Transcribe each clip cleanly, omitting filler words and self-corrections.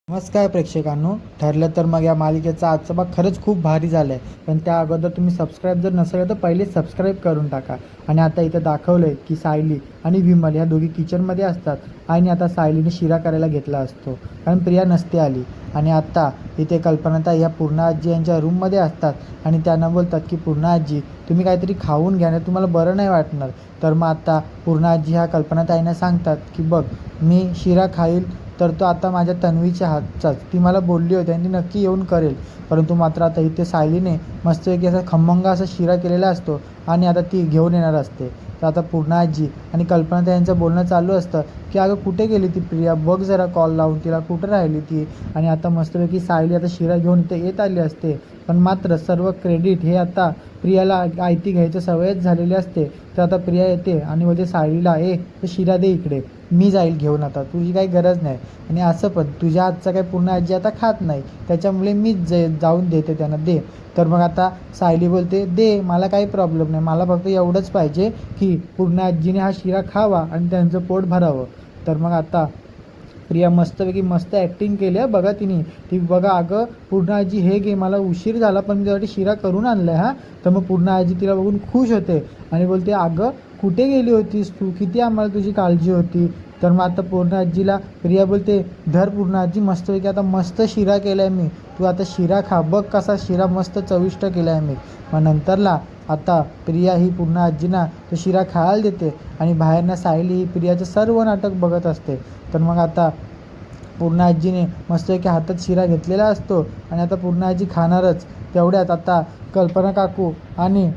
नमस्कार प्रेक्षकांनो. ठरलं तर मग या मालिकेचा आजचा भाग खरंच खूप भारी झाला आहे. पण त्या अगोदर तुम्ही सबस्क्राईब जर नसेल तर पहिले सबस्क्राईब करून टाका. आणि आता इथं दाखवलं आहे की सायली आणि विमल ह्या दोघी किचनमध्ये असतात. आणि आता सायलीने शिरा करायला घेतला असतो कारण प्रिया नसते आली. आणि आत्ता इथे कल्पनाताई ह्या पूर्णा आजी यांच्या रूममध्ये असतात. आणि त्यांना बोलतात की पूर्णा आजी तुम्ही काहीतरी खाऊन घ्या, नाही तुम्हाला बरं नाही वाटणार. तर मग आता पूर्णा आजी ह्या कल्पनाताईंना सांगतात की बघ, मी शिरा खाईल तर तो आता माझ्या तन्वीच्या हातचाच. ती मला बोलली होती आणि ती नक्की येऊन करेल. परंतु मात्र आता इथे सायलीने मस्तपैकी असा खमंग असा शिरा केलेला असतो आणि आता ती घेऊन येणार असते. तर आता पूर्णा आजी आणि कल्पना यांचं बोलणं चालू असतं की अगं कुठे गेली ती प्रिया, बघ जरा कॉल लावून तिला, कुठं राहिली ती. आणि आता मस्तपैकी सायली आता शिरा घेऊन इथे येत आली असते. पण मात्र सर्व क्रेडिट हे आता प्रियाला आयती घ्यायचं सवयच झालेली असते. तर आता प्रिया येते आणि बोलते सायलीला, तो शिरा दे इकडे, मी जाईल घेऊन, आता तुझी काही गरज नाही. आणि असं पण तुझ्या हातचा काही पूर्ण आजी आता खात नाही, त्याच्यामुळे मीच जाऊन देते त्यांना, दे. तर मग आता सायली बोलते दे, मला काही प्रॉब्लेम नाही, मला फक्त एवढंच पाहिजे की पूर्ण आजीने हा शिरा खावा आणि त्यांचं पोट भरावं. तर मग आता प्रिया मस्तपैकी मस्त ॲक्टिंग केली आहे बघा तिने. ती बघा, अगं पूर्ण आजी हे घे, मला उशीर झाला पण मी त्यासाठी शिरा करून आणला आहे. तर मग पूर्ण आजी तिला बघून खुश होते आणि बोलते अगं कुठे गेली होतीस तू, किती आम्हाला तुझी काळजी होती. तर मग आता पूर्ण आजीला प्रिया बोलते धर पूर्ण आजी, मस्तपैकी आता मस्त शिरा केला आहे मी, तू आता शिरा खा, बघ कसा शिरा मस्त चविष्ट केला आहे मी. मग नंतरला आता प्रिया ही पूर्ण आजीना तो शिरा खायला देते आणि बाहेरनं सायली ही प्रियाचं सर्व नाटक बघत असते. तर मग आता पूर्ण आजीने मस्तपैकी हातात शिरा घेतलेला असतो आणि आता पूर्ण आजी खाणारच. तेवढ्यात आता कल्पना काकू आणि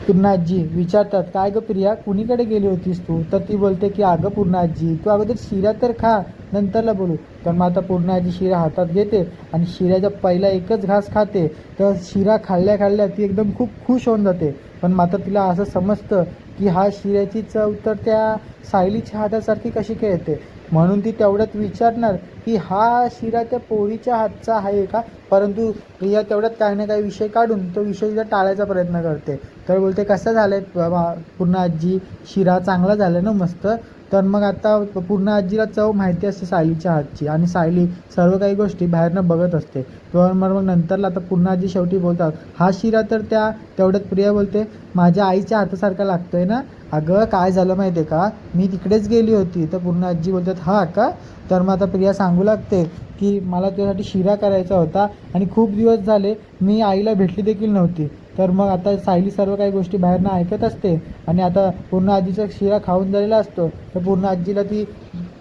पूर्ण आजी विचारतात काय गं प्रिया, कुणीकडे गेली होतीस तू. तर ती बोलते की अगं पूर्ण आजी तू अगोदर शिरा तर खा, नंतरला बोलू. तर मग आता पूर्ण आजी शिरा हातात घेते आणि शिऱ्याचा पहिला एकच घास खाते. तर शिरा खाल्ल्या खाल्ल्या ती एकदम खूप खुश होऊन जाते. पण मात्र तिला असं समजतं की हा शिऱ्याची चव तर त्या सायलीच्या हातासारखी कशी काय येते. म्हणून ती तेवढ्यात विचारणार की हा शिरा त्या पोरीच्या हातचा आहे का. परंतु प्रिया तेवढ्यात काही ना काही विषय काढून तो विषय तिला टाळायचा प्रयत्न करते. तर बोलते कसं झालं आहे पूर्ण आजी, शिरा चांगला झाला ना मस्त. तर मग आता पूर्ण आजीला चव माहिती असते सायलीच्या हातची आणि सायली सर्व काही गोष्टी बाहेरनं बघत असते. तर मग नंतरला आता पूर्ण आजी शेवटी बोलतात हा शिरा तर त्या, तेवढ्यात प्रिया बोलते माझ्या आईच्या हातासारखा लागतोय ना. अगं काय झालं माहिती आहे का, मी तिकडेच गेली होती. तर पूर्ण आजी बोलतात हा का. तर मग आता प्रिया सांगू लागते की मला त्यासाठी शिरा करायचा होता आणि खूप दिवस झाले मी आईला भेटली देखील नव्हती. तर मग आता सायली सर्व काही गोष्टी बाहेरनं ऐकत असते आणि आता पूर्ण आजीचा शिरा खाऊन झालेला असतो. तर पूर्ण आजीला ती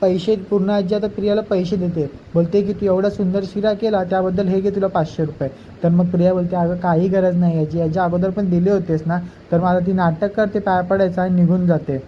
पूर्ण आजी आता प्रियाला पैसे देते, बोलते की तू एवढा सुंदर शिरा केला त्याबद्दल हे घे तुला 500 रुपये. तर मग प्रिया बोलते अगं काही गरज नाही याची, याच्या अगोदर पण दिले होतेस ना. तर मला ती नाटक करते, पाय पडायचं आणि निघून जाते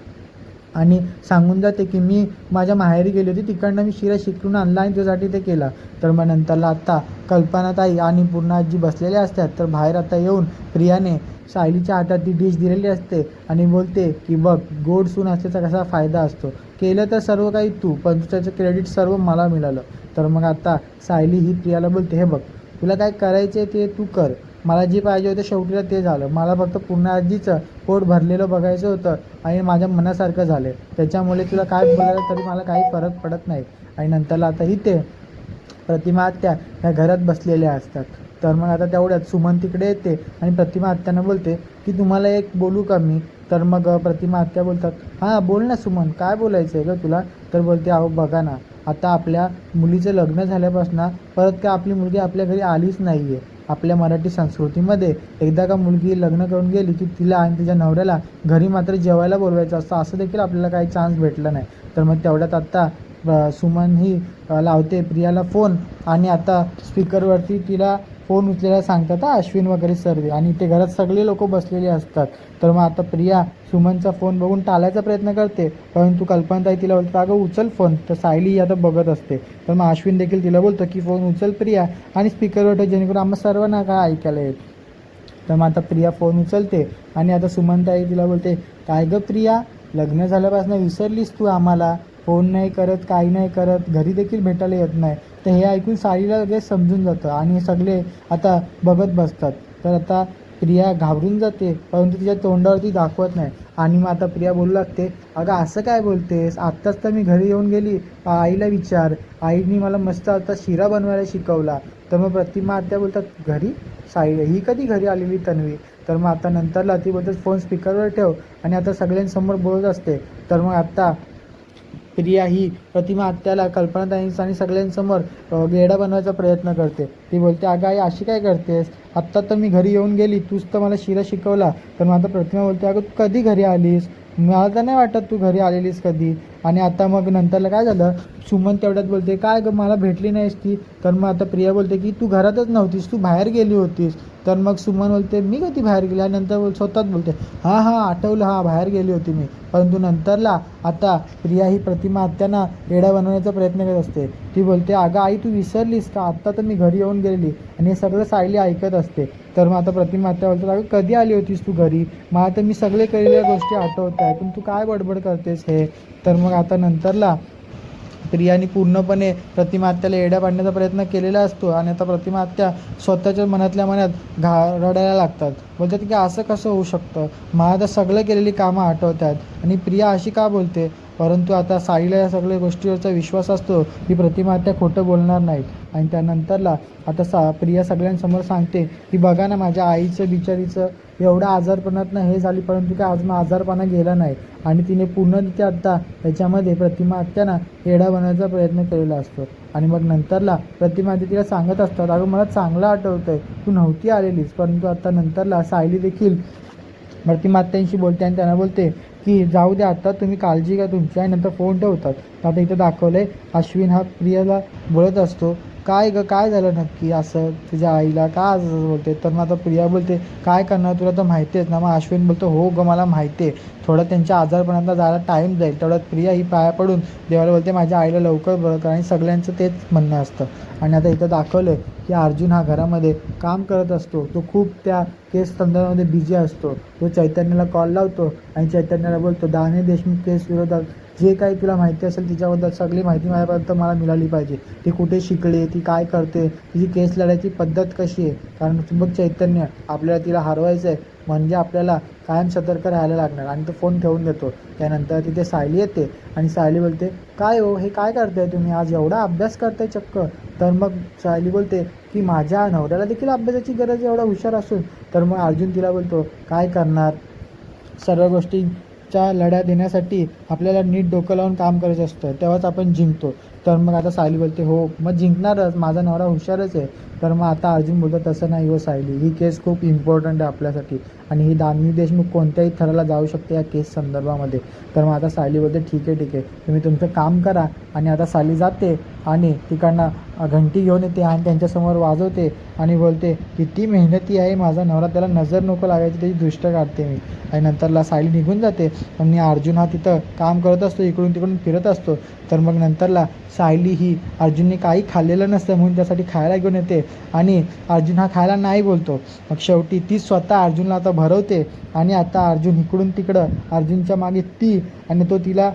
आणि सांगून जाते की मी माझ्या माहेरी गेली होती, तिकडनं मी शिरा शिकून आणला आणि तुझ्यासाठी ते केला. तर मग नंतरला आत्ता कल्पनाताई आणि पूर्ण आजी बसलेल्या असतात. तर बाहेर आता येऊन प्रियाने सायलीच्या हातात ती डिश दिलेली असते आणि बोलते की बघ गोड सून असल्याचा कसा फायदा असतो, केलं तर सर्व काही तू, पण त्याचं क्रेडिट सर्व मला मिळालं. तर मग आता सायली ही प्रियाला बोलते हे बघ, तुला काय करायचं आहे ते तू कर, मला जे पाहिजे होतं शेवटीला ते झालं, मला फक्त पूर्ण आजीचं पोट भरलेलं बघायचं होतं आणि माझ्या मनासारखं झालं, त्याच्यामुळे तुला काय बोलायला तरी मला काही फरक पडत नाही. आणि नंतरला आता इथे प्रतिमा आत्या ह्या घरात बसलेल्या असतात. तर मग आता तेवढ्यात सुमन तिकडे येते आणि प्रतिमा आत्यांना बोलते की तुम्हाला एक बोलू का मी. तर मग प्रतिमा आत्या बोलतात हां बोल ना सुमन, काय बोलायचं आहे गं तुला. तर बोलते अहो बघा ना, आता आपल्या मुलीचं लग्न झाल्यापासून परत काय आपली मुलगी आपल्या घरी आलीच नाही आहे. आपल्या मराठी संस्कृतीमध्ये एकदा का मुलगी लग्न करून गेली की तिला आणि तिच्या नवऱ्याला घरी मात्र जेवायला बोलवायचं असतं, असं देखील आपल्याला काही चान्स भेटला नाही. तर मग तेवढ्यात आत्ता सुमन ही लावते प्रियाला फोन आणि आता स्पीकरवरती तिला फोन उचलायला सांगतात अश्विन वगैरे सर्व, आणि ते घरात सगळे लोक बसलेले असतात. तर मग आता प्रिया सुमनचा फोन बघून टाळायचा प्रयत्न करते, परंतु कल्पनाताई तिला बोलतात अगं उचल फोन. तर सायली आता बघत असते. तर मग अश्विन देखील तिला बोलतं की फोन उचल प्रिया आणि स्पीकरवर ठेव, जेणेकरून आम्हाला सर्वांना काय ऐकायला येईल. तर मग आता प्रिया फोन उचलते आणि आता सुमनताई तिला बोलते काय गं प्रिया, लग्न झाल्यापासून विसरलीस तू आम्हाला, फोन नाही करत, काही नाही करत, घरी देखील भेटायला येत नाही. तर हे ऐकून सायलीला लगेच समजून जातं आणि सगळे आता बघत बसतात. तर आता प्रिया घाबरून जाते, परंतु तिच्या तोंडावरती दाखवत नाही. आणि मग आता प्रिया बोलू लागते, अगं असं काय बोलतेस, आत्ताच तर मी घरी येऊन गेली, आईला विचार, आईने मला मस्त आता शिरा बनवायला शिकवला. तर मग प्रतिमा आत्या बोलतात, घरी ही कधी घरी आलेली तन्वी. तर मग आता नंतरला ती बोलतात, फोन स्पीकरवर ठेव, आणि आता सगळ्यांसमोर बोलत असते. तर मग आता प्रिया ही प्रतिमा आत्याला कल्पनाताईंचा आणि सगळ्यांसमोर गेडा बनवायचा प्रयत्न करते. ती बोलते, अगं आई अशी काय करतेस, आत्ता तर मी घरी येऊन गेली, तूच तर मला शिरा शिकवला. तर मग आता प्रतिमा बोलते, अगं तू कधी घरी आलीस, मला तर नाही वाटत तू घरी आलेलीस कधी. आणि आता मग नंतरला काय झालं, सुमन तेवढ्यात बोलते, काय गं मला भेटली नाहीस ती. तर मग आता प्रिया बोलते की तू घरातच नव्हतीस, तू बाहेर गेली होतीस. तर मग सुमन बोलते, मी कधी बाहेर गेली, आणि नंतर स्वतःच बोलते, हां हां आठवलं, हां बाहेर गेली होती मी. परंतु नंतरला आता प्रिया ही प्रतिमा आत्यांना येडा बनवण्याचा प्रयत्न करत असते. ती बोलते, अगं आई तू विसरलीस का, आत्ता तर मी घरी येऊन गेलेली. आणि हे सगळं सायली ऐकत असते. तर मग आता प्रतिमा आत्या बोलतात, अगं कधी आली होतीस तू घरी, मला तर मी सगळे केलेल्या गोष्टी आठवत आहे, पण तू काय बडबड करतेस हे. तर मग आता नंतरला प्रियाने पूर्णपणे प्रतिमा आत्याला येड्या पाडण्याचा प्रयत्न केलेला असतो. आणि आता प्रतिमा आत्या स्वतःच्या मनातल्या मनात रडायला लागतात. बोलतात की असं कसं होऊ शकतं, मला तर सगळं केलेली कामं आठवतात, आणि प्रिया अशी का बोलते. परंतु आता साईला या सगळ्या गोष्टीवरचा विश्वास असतो की प्रतिमा आत्या खोटं बोलणार नाहीत. आणि त्यानंतरला आता प्रिया सगळ्यांसमोर सांगते की बघा ना, माझ्या आईचं बिचारीचं एवढं आजारपणातनं हे झाली, परंतु काय अजून आजारपणा गेला नाही. आणि तिने पूर्ण तिथे आत्ता त्याच्यामध्ये प्रतिमा आत्याना येडा बनवायचा प्रयत्न केलेला असतो. आणि मग नंतरला प्रतिमा आत्या तिला सांगत असतात, अगं मला चांगलं आठवतं आहे, तू नव्हती आलेलीस. परंतु आता नंतरला सायली देखील प्रतिमा आत्यांशी बोलते आणि त्यांना बोलते की जाऊ द्या, आता तुम्ही काळजी घ्या तुमची. आणि नंतर फोन ठेवतात. आता इथं दाखवलं आहे, अश्विन हा प्रियाला बोलत असतो, काय गं काय झालं नक्की, असं तुझ्या आईला का असं बोलते. तर मग आता प्रिया बोलते, काय करणार तुला तर माहिती आहेच ना. मग अश्विन बोलतो, हो गं मला माहिती आहे, थोडं त्यांच्या आजारपणाला जायला टाईम जाईल. तेवढ्यात प्रिया ही पाया पडून देवाला बोलते, माझ्या आईला लवकर बरं कर. आणि सगळ्यांचं तेच म्हणणं असतं. आणि आता इथं दाखवलं की अर्जुन हा घरामध्ये काम करत असतो. तो खूप त्या केस संदर्भामध्ये बिझी असतो. तो चैतन्याला कॉल लावतो आणि चैतन्याला बोलतो, दानवे देशमुख केस विरोधात जे काही तुला माहिती असेल तिच्याबद्दल सगळी माहिती माझ्यापर्यंत मला मिळाली पाहिजे. ती कुठे शिकले, ती काय करते, तिची केस लढायची पद्धत कशी आहे. कारण बघ चैतन्य, आपल्याला तिला हरवायचं आहे, म्हणजे आपल्याला कायम सतर्क राहायला लागणार. आणि तो फोन ठेवून देतो. त्यानंतर तिथे सायली येते आणि सायली बोलते, काय हो हे काय करताय तुम्ही, आज एवढा अभ्यास करताय चक्क. तर मग सायली बोलते की माझ्या नवऱ्याला देखील अभ्यासाची गरज, एवढा हुशार असून. तर मग अर्जुन तिला बोलतो, काय करणार, सर्व गोष्टींच्या लढ्या देण्यासाठी आपल्याला नीट डोकं लावून काम करायचं असतं, तेव्हाच आपण जिंकतो. तर मग आता सायली बोलते, हो मग जिंकणारच, माझा नवरा हुशारच आहे. तर मग आता अर्जुन बोलतो, तसं नाही हो सायली, ही केस खूप इम्पॉर्टंट आहे आपल्यासाठी, आणि ही दानवी देशमुख कोणत्याही थराला जाऊ शकते या केस संदर्भामध्ये. तर मग आता सायली बोलते, ठीक आहे तुम्ही तुमचं काम करा. आणि आता सायली जाते आणि तिकडनं घंटी घेऊन येते आणि त्यांच्यासमोर वाजवते आणि बोलते, किती मेहनती आहे माझा नवरा, त्याला नजर नको लागायची, त्याची दृष्ट काढते मी. आणि नंतरला सायली निघून जाते आणि अर्जुन हा तिथं काम करत असतो, इकडून तिकडून फिरत असतो. तर मग नंतरला सायली ही अर्जुनने काही खाल्लेलं नसतं म्हणून त्यासाठी खायला घेऊन येते आणि अर्जुन हा खायला नाही बोलतो. मग शेवटी ती स्वतः अर्जुनला आता भरवते. आणि आता अर्जुन इकडून तिकडं, अर्जुनच्या मागे ती, आणि तो तिला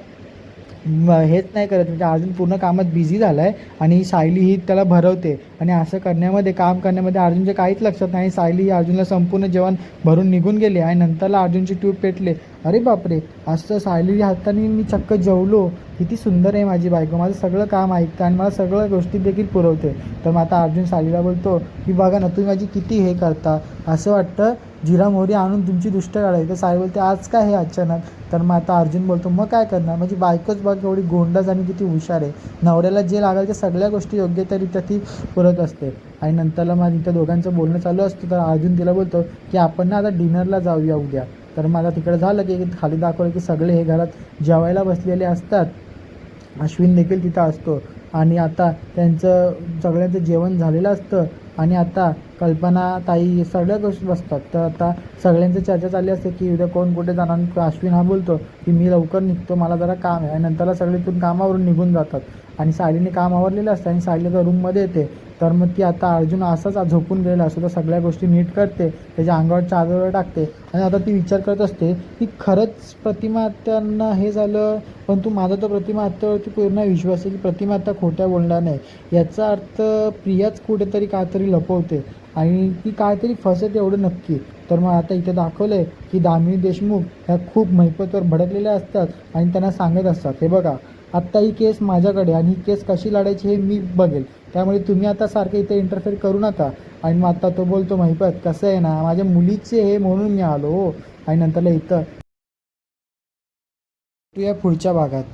हेच नाही करत, म्हणजे अर्जुन पूर्ण कामात बिझी झाला आहे आणि सायली ही त्याला भरवते. आणि असं करण्यामध्ये, काम करण्यामध्ये अर्जुनच्या काहीच लक्षात नाही. सायली ही अर्जुनला संपूर्ण जेवण भरून निघून गेली आणि नंतरला अर्जुनची ट्यूब पेटले. अरे बापरे, असं सायली हाताने मी चक्क जेवलो, किती सुंदर आहे माझी बायको, माझं सगळं काम ऐकतं आणि मला सगळ्या गोष्टी देखील पुरवते. तर मग आता अर्जुन सायलीला बोलतो की बघा ना, तुम्ही माझी किती हे करता, असं वाटतं जिरा मोहरी आणून तुमची दृष्ट काढायची. तर सायली बोलते, आज काय हे अचानक. तर मग आता अर्जुन बोलतो, मग काय करणार, माझी बायकोच बघ एवढी गोंडस आणि किती हुशार आहे, नवऱ्याला जे लागेल ते सगळ्या गोष्टी योग्यरित्या ती पुरत असते. आणि नंतरला मग इथं दोघांचं बोलणं चालू असतं. तर अर्जुन तिला बोलतो की आपण ना आता डिनरला जाऊया उद्या. तर मग आता तिकडे झालं की खाली दाखवलं की सगळे हे घरात जेवायला बसलेले असतात. अश्विन देखील तिथं असतो आणि आता त्यांचं सगळ्यांचं जेवण झालेलं असतं. आणि आता कल्पना ताई सगळ्या गोष्टी बसतात. तर आता सगळ्यांची चर्चा चालली असते की उद्या कोण कुठे जाणार. अश्विन हा बोलतो की मी लवकर निघतो, मला जरा काम आहे. आणि नंतरला सगळे तिथून कामावरून निघून जातात आणि सायलीने काम आवरलेलं असतं आणि सायली तर रूममध्ये येते. तर मग ती आता अर्जुन असाच झोपून गेलेला असतो तर सगळ्या गोष्टी नीट करते, त्याच्या अंगावर चादर टाकते. आणि आता ती विचार करत असते की खरंच प्रतिमा आत्यांना हे झालं, पण माझा तर प्रतिमा आत्यावरती पूर्ण विश्वास आहे की प्रतिमा आत्या खोट्या बोलणार नाही. याचा अर्थ प्रियाच कुठेतरी काहीतरी लपवते. आणि ती काहीतरी फसत एवढं नक्की. तर मग आता इथं दाखवलं आहे की दामिनी देशमुख ह्या खूप महिपतवर भडकलेल्या असतात आणि त्यांना सांगत असतात, हे बघा आत्ता ही केस माझ्याकडे आणि ही केस कशी लढायची हे मी बघेल, त्यामुळे तुम्ही आता सारखं इथे इंटरफेअर करू नका. आणि मग आता तो बोलतो, महिपत कसं आहे ना, माझ्या मुलीचे हे म्हणून मी आलो हो. आणि नंतरला इथं या पुढच्या भागात